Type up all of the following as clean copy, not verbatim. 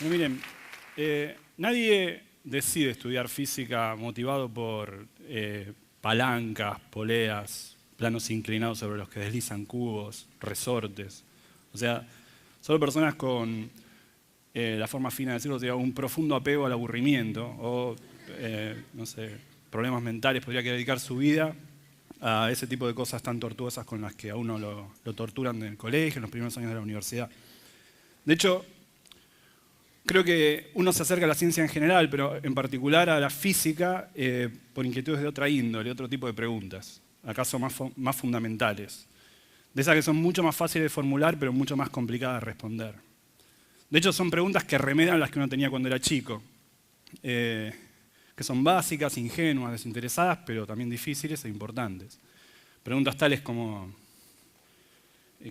Bueno, miren, nadie decide estudiar física motivado por palancas, poleas, planos inclinados sobre los que deslizan cubos, resortes. O sea, solo personas con, la forma fina de decirlo, sería un profundo apego al aburrimiento o, no sé, problemas mentales, podría dedicar su vida a ese tipo de cosas tan tortuosas con las que a uno lo torturan en el colegio, en los primeros años de la universidad. De hecho, creo que uno se acerca a la ciencia en general, pero en particular a la física, por inquietudes de otra índole, otro tipo de preguntas, acaso más fundamentales. De esas que son mucho más fáciles de formular, pero mucho más complicadas de responder. De hecho, son preguntas que remedan las que uno tenía cuando era chico, que son básicas, ingenuas, desinteresadas, pero también difíciles e importantes. Preguntas tales como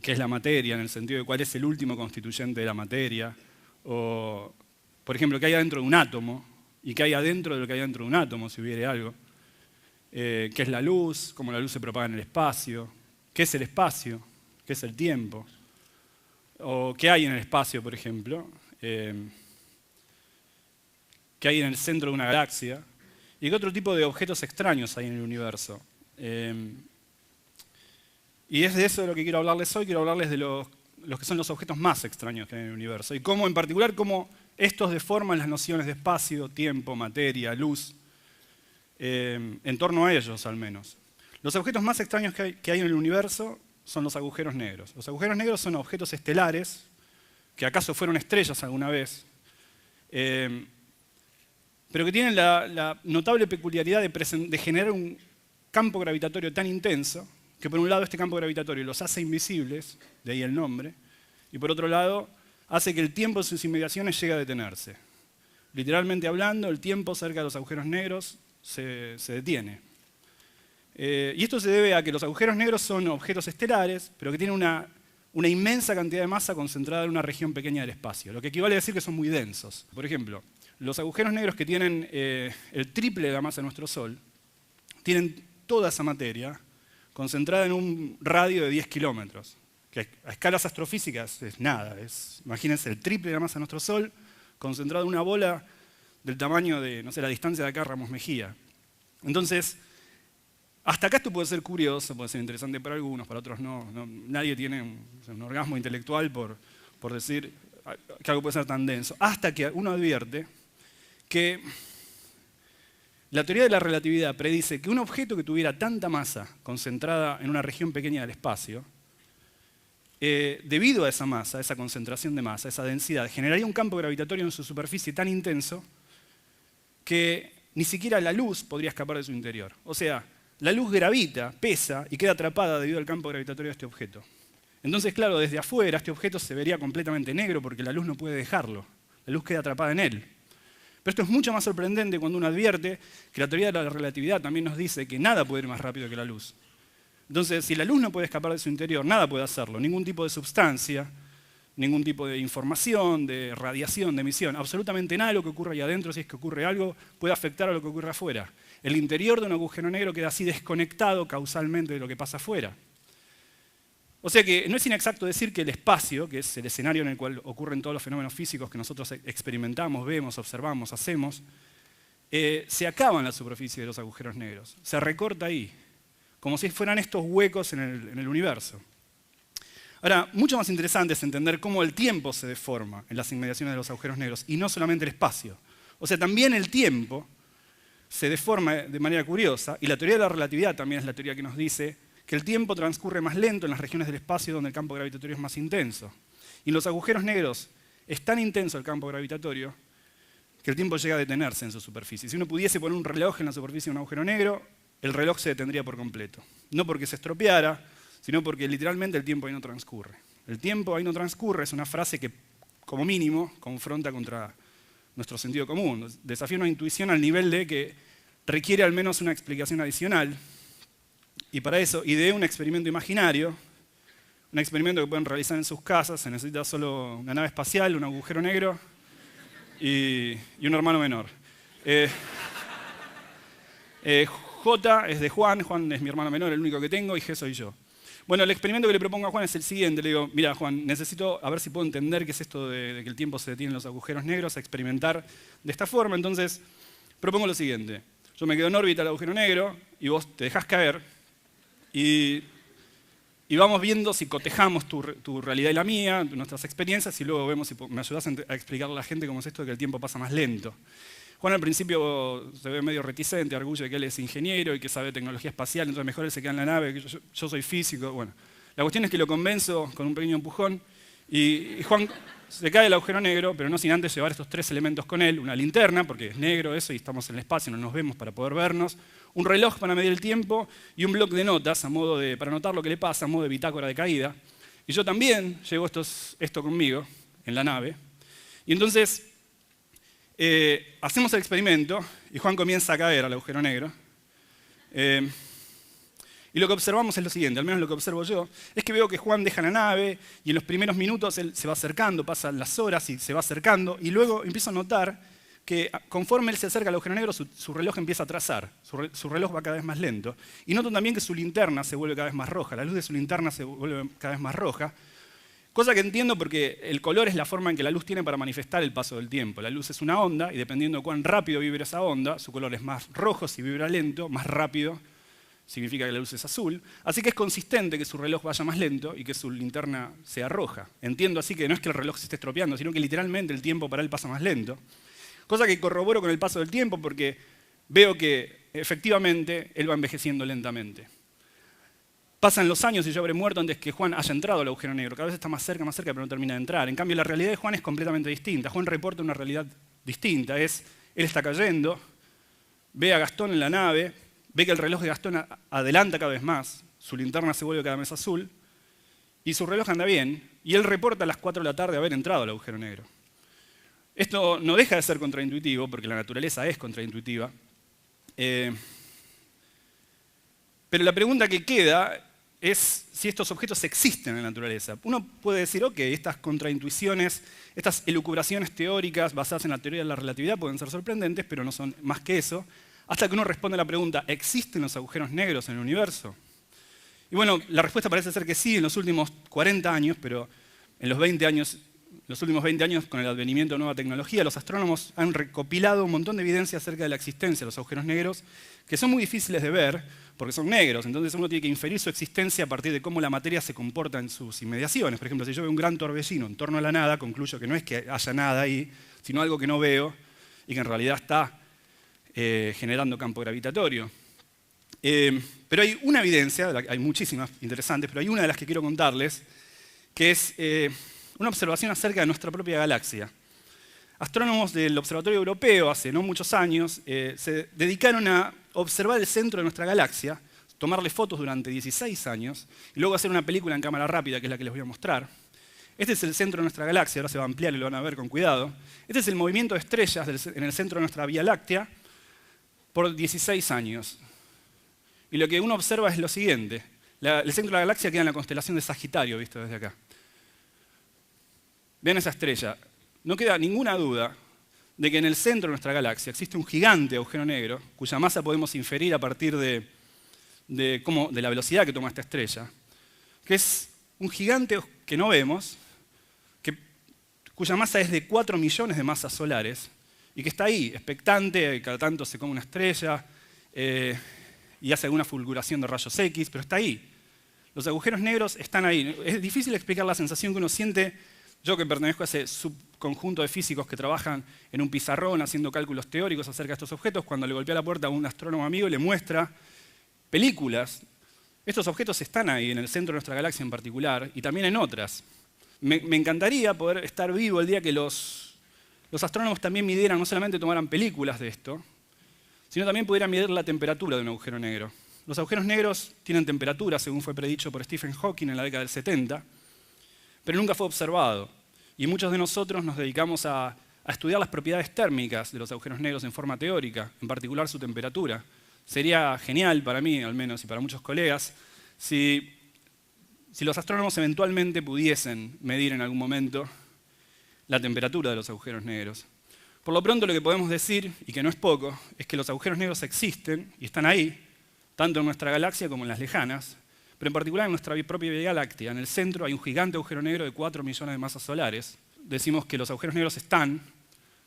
¿qué es la materia? En el sentido de cuál es el último constituyente de la materia. O, por ejemplo, ¿qué hay adentro de un átomo? ¿Y qué hay adentro de lo que hay dentro de un átomo, si hubiere algo? ¿Qué es la luz? ¿Cómo la luz se propaga en el espacio? ¿Qué es el espacio? ¿Qué es el tiempo? ¿O qué hay en el espacio, por ejemplo? ¿Qué hay en el centro de una galaxia? ¿Y qué otro tipo de objetos extraños hay en el universo? Y es de eso de lo que quiero hablarles hoy. Quiero hablarles de los que son los objetos más extraños que hay en el universo. Y cómo, en particular, cómo estos deforman las nociones de espacio, tiempo, materia, luz, en torno a ellos al menos. Los objetos más extraños que hay en el universo son los agujeros negros. Los agujeros negros son objetos estelares, que acaso fueron estrellas alguna vez, pero que tienen la notable peculiaridad de generar un campo gravitatorio tan intenso que por un lado este campo gravitatorio los hace invisibles, de ahí el nombre, y por otro lado hace que el tiempo en sus inmediaciones llegue a detenerse. Literalmente hablando, el tiempo cerca de los agujeros negros se detiene. Y esto se debe a que los agujeros negros son objetos estelares, pero que tienen una inmensa cantidad de masa concentrada en una región pequeña del espacio, lo que equivale a decir que son muy densos. Por ejemplo, los agujeros negros que tienen el triple de la masa de nuestro Sol, tienen toda esa materia concentrada en un radio de 10 kilómetros, que a escalas astrofísicas es nada. Imagínense el triple de la masa de nuestro Sol, concentrado en una bola del tamaño de, no sé, la distancia de acá a Ramos Mejía. Entonces, hasta acá esto puede ser curioso, puede ser interesante para algunos, para otros no. Nadie tiene un orgasmo intelectual por decir que algo puede ser tan denso. Hasta que uno advierte que la teoría de la relatividad predice que un objeto que tuviera tanta masa concentrada en una región pequeña del espacio, debido a esa masa, a esa concentración de masa, a esa densidad, generaría un campo gravitatorio en su superficie tan intenso que ni siquiera la luz podría escapar de su interior. O sea, la luz gravita, pesa y queda atrapada debido al campo gravitatorio de este objeto. Entonces, claro, desde afuera este objeto se vería completamente negro porque la luz no puede dejarlo. La luz queda atrapada en él. Pero esto es mucho más sorprendente cuando uno advierte que la teoría de la relatividad también nos dice que nada puede ir más rápido que la luz. Entonces, si la luz no puede escapar de su interior, nada puede hacerlo. Ningún tipo de sustancia, ningún tipo de información, de radiación, de emisión, absolutamente nada de lo que ocurre ahí adentro, si es que ocurre algo, puede afectar a lo que ocurre afuera. El interior de un agujero negro queda así desconectado causalmente de lo que pasa afuera. O sea que no es inexacto decir que el espacio, que es el escenario en el cual ocurren todos los fenómenos físicos que nosotros experimentamos, vemos, observamos, hacemos, se acaba en la superficie de los agujeros negros, se recorta ahí, como si fueran estos huecos en el universo. Ahora, mucho más interesante es entender cómo el tiempo se deforma en las inmediaciones de los agujeros negros, y no solamente el espacio. O sea, también el tiempo se deforma de manera curiosa, y la teoría de la relatividad también es la teoría que nos dice que el tiempo transcurre más lento en las regiones del espacio donde el campo gravitatorio es más intenso. Y en los agujeros negros es tan intenso el campo gravitatorio que el tiempo llega a detenerse en su superficie. Si uno pudiese poner un reloj en la superficie de un agujero negro, el reloj se detendría por completo. No porque se estropeara, sino porque literalmente el tiempo ahí no transcurre. El tiempo ahí no transcurre es una frase que, como mínimo, confronta contra nuestro sentido común. Desafía una intuición al nivel de que requiere al menos una explicación adicional. Y para eso ideé un experimento imaginario, un experimento que pueden realizar en sus casas. Se necesita solo una nave espacial, un agujero negro y un hermano menor. J es de Juan es mi hermano menor, el único que tengo, y G soy yo. Bueno, el experimento que le propongo a Juan es el siguiente. Le digo, mira Juan, necesito a ver si puedo entender qué es esto de que el tiempo se detiene en los agujeros negros, a experimentar de esta forma. Entonces, propongo lo siguiente. Yo me quedo en órbita del agujero negro y vos te dejás caer y vamos viendo si cotejamos tu realidad y la mía, nuestras experiencias, y luego vemos si me ayudás a explicarle a la gente cómo es esto de que el tiempo pasa más lento. Juan al principio se ve medio reticente, orgullo de que él es ingeniero y que sabe tecnología espacial, entonces mejor él se queda en la nave, que yo soy físico. Bueno, la cuestión es que lo convenzo con un pequeño empujón y Juan se cae del agujero negro, pero no sin antes llevar estos 3 elementos con él: una linterna, porque es negro eso y estamos en el espacio, no nos vemos para poder vernos, un reloj para medir el tiempo y un bloc de notas para anotar lo que le pasa, a modo de bitácora de caída. Y yo también llevo esto conmigo en la nave. Y entonces hacemos el experimento y Juan comienza a caer al agujero negro. Y lo que observamos es lo siguiente, al menos lo que observo yo, es que veo que Juan deja la nave y en los primeros minutos él se va acercando, pasan las horas y se va acercando, y luego empiezo a notar que conforme él se acerca al agujero negro, su reloj empieza a trazar, su reloj va cada vez más lento. Y noto también que su linterna se vuelve cada vez más roja, la luz de su linterna se vuelve cada vez más roja, cosa que entiendo porque el color es la forma en que la luz tiene para manifestar el paso del tiempo. La luz es una onda y dependiendo de cuán rápido vibra esa onda, su color es más rojo si vibra lento, más rápido significa que la luz es azul. Así que es consistente que su reloj vaya más lento y que su linterna sea roja. Entiendo así que no es que el reloj se esté estropeando, sino que literalmente el tiempo para él pasa más lento. Cosa que corroboro con el paso del tiempo porque veo que efectivamente él va envejeciendo lentamente. Pasan los años y yo habré muerto antes que Juan haya entrado al agujero negro. Cada vez está más cerca, pero no termina de entrar. En cambio, la realidad de Juan es completamente distinta. Juan reporta una realidad distinta. Él está cayendo, ve a Gastón en la nave, ve que el reloj de Gastón adelanta cada vez más, su linterna se vuelve cada vez azul, y su reloj anda bien, y él reporta a las 4 de la tarde haber entrado al agujero negro. Esto no deja de ser contraintuitivo, porque la naturaleza es contraintuitiva. Pero la pregunta que queda es si estos objetos existen en la naturaleza. Uno puede decir, ok, estas contraintuiciones, estas elucubraciones teóricas basadas en la teoría de la relatividad pueden ser sorprendentes, pero no son más que eso, hasta que uno responde a la pregunta, ¿existen los agujeros negros en el universo? Y bueno, la respuesta parece ser que sí en los últimos 40 años, pero en los últimos 20 años, con el advenimiento de nueva tecnología, los astrónomos han recopilado un montón de evidencia acerca de la existencia de los agujeros negros, que son muy difíciles de ver, porque son negros. Entonces uno tiene que inferir su existencia a partir de cómo la materia se comporta en sus inmediaciones. Por ejemplo, si yo veo un gran torbellino en torno a la nada, concluyo que no es que haya nada ahí, sino algo que no veo y que en realidad está generando campo gravitatorio. Pero hay una evidencia, hay muchísimas interesantes, pero hay una de las que quiero contarles, que es una observación acerca de nuestra propia galaxia. Astrónomos del Observatorio Europeo, hace no muchos años, se dedicaron a observar el centro de nuestra galaxia, tomarle fotos durante 16 años, y luego hacer una película en cámara rápida, que es la que les voy a mostrar. Este es el centro de nuestra galaxia, ahora se va a ampliar y lo van a ver con cuidado. Este es el movimiento de estrellas en el centro de nuestra Vía Láctea por 16 años. Y lo que uno observa es lo siguiente. El centro de la galaxia queda en la constelación de Sagitario, visto desde acá. Vean esa estrella. No queda ninguna duda de que en el centro de nuestra galaxia existe un gigante agujero negro, cuya masa podemos inferir a partir de la velocidad que toma esta estrella, que es un gigante que no vemos, cuya masa es de 4 millones de masas solares, y que está ahí, expectante, cada tanto se come una estrella y hace alguna fulguración de rayos X, pero está ahí. Los agujeros negros están ahí. Es difícil explicar la sensación que uno siente. Yo que pertenezco a ese subconjunto de físicos que trabajan en un pizarrón haciendo cálculos teóricos acerca de estos objetos, cuando le golpea la puerta a un astrónomo amigo y le muestra películas. Estos objetos están ahí, en el centro de nuestra galaxia en particular, y también en otras. Me encantaría poder estar vivo el día que los astrónomos también midieran, no solamente tomaran películas de esto, sino también pudieran medir la temperatura de un agujero negro. Los agujeros negros tienen temperatura, según fue predicho por Stephen Hawking en la década del 70, pero nunca fue observado. Y muchos de nosotros nos dedicamos a estudiar las propiedades térmicas de los agujeros negros en forma teórica, en particular su temperatura. Sería genial para mí, al menos, y para muchos colegas, si los astrónomos eventualmente pudiesen medir en algún momento la temperatura de los agujeros negros. Por lo pronto lo que podemos decir, y que no es poco, es que los agujeros negros existen y están ahí, tanto en nuestra galaxia como en las lejanas, pero en particular en nuestra propia Vía Láctea. En el centro hay un gigante agujero negro de 4 millones de masas solares. Decimos que los agujeros negros están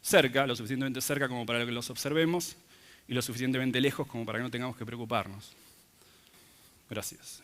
cerca, lo suficientemente cerca como para que los observemos, y lo suficientemente lejos como para que no tengamos que preocuparnos. Gracias.